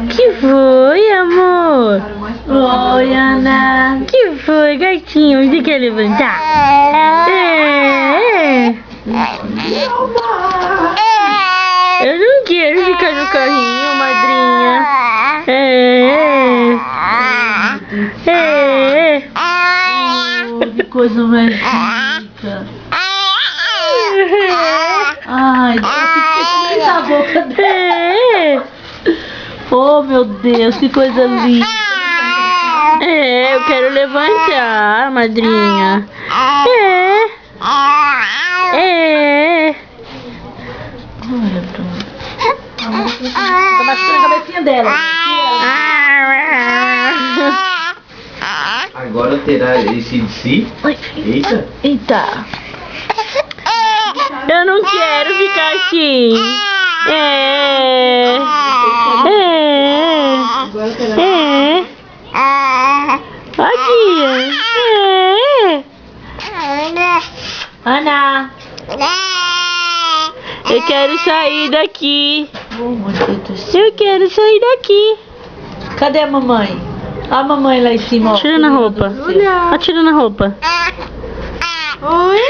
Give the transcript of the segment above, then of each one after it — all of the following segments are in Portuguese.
Que foi, amor? Oi, Ana. Que foi, gatinho? Você quer levantar? Eu não quero ficar no carrinho, madrinha. Que coisa mais rica. Ai, eu na boca dela. Oh, meu Deus, que coisa linda. Eu quero levantar, madrinha. Olha, pronto. Tá machucando a cabecinha dela. Agora terá esse de si. Eita. Eita. Eu não quero ficar assim. Aqui. Ana. Eu quero sair daqui. Oh, meu Deus do céu. Eu quero sair daqui. Cadê a mamãe? A mamãe lá em cima. ó. Tira na roupa. Atira na roupa. Oi?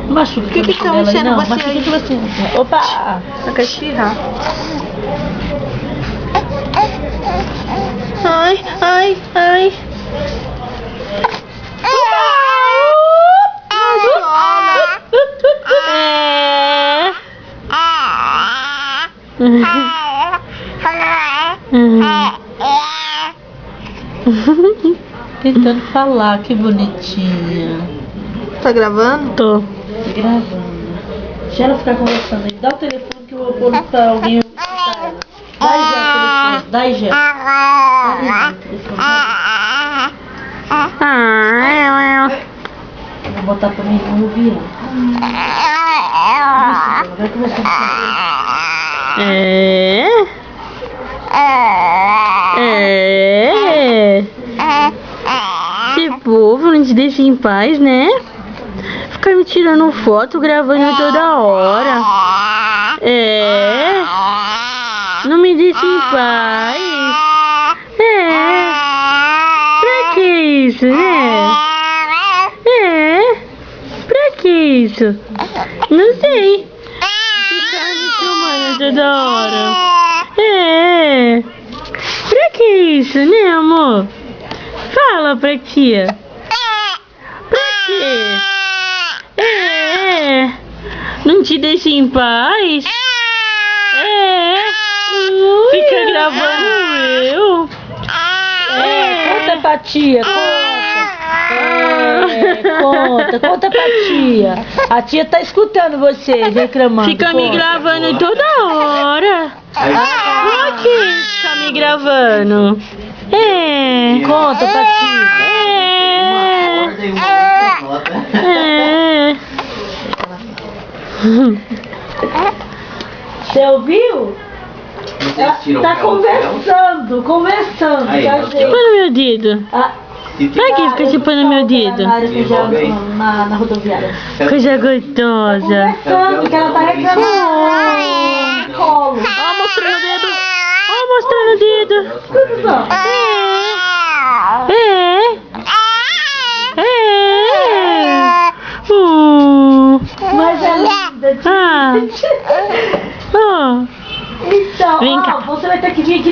Machuca O que que estão dela aí, enchendo não. você Machuca aí? que você. Opa! Só quer espirrar. Ai, ai, ai. Tentando falar, que bonitinha. Tá gravando? Tô. Gravando. Deixa ela ficar conversando aí. Dá o telefone que eu vou pôr pra alguém escutar ela. Dá aí já o telefone. Dá aí já. Dá aí o telefone. Eu vou botar pra mim não ouvir ela. Vai conversando com Esse povo não te deixa em paz, né? Ficar me tirando foto, gravando toda hora. Não me deixa em paz. Pra que isso, né? Pra que isso? Não sei. Ficar me filmando toda hora. Pra que isso, né, amor? Fala pra tia. Pra quê? Não te deixa em paz? Fica gravando eu? Conta pra tia, conta pra tia. A tia tá escutando você reclamando. Fica me gravando toda hora. Pra que fica me gravando? Conta pra tia. Você ouviu? Vocês tiram Tá o pé do conversando. Aí, tá, ó. gente? Põe no meu dedo. Ah, Pra que fica chupando meu dedo? Na rodoviária. Coisa gostosa. Conversando, que ela tá reclamando. Colo. Ó, mostrando o dedo. Ó, mostrando o dedo. Mas é linda. Ó. Então, Vem ó, cá. você vai ter que vir aqui.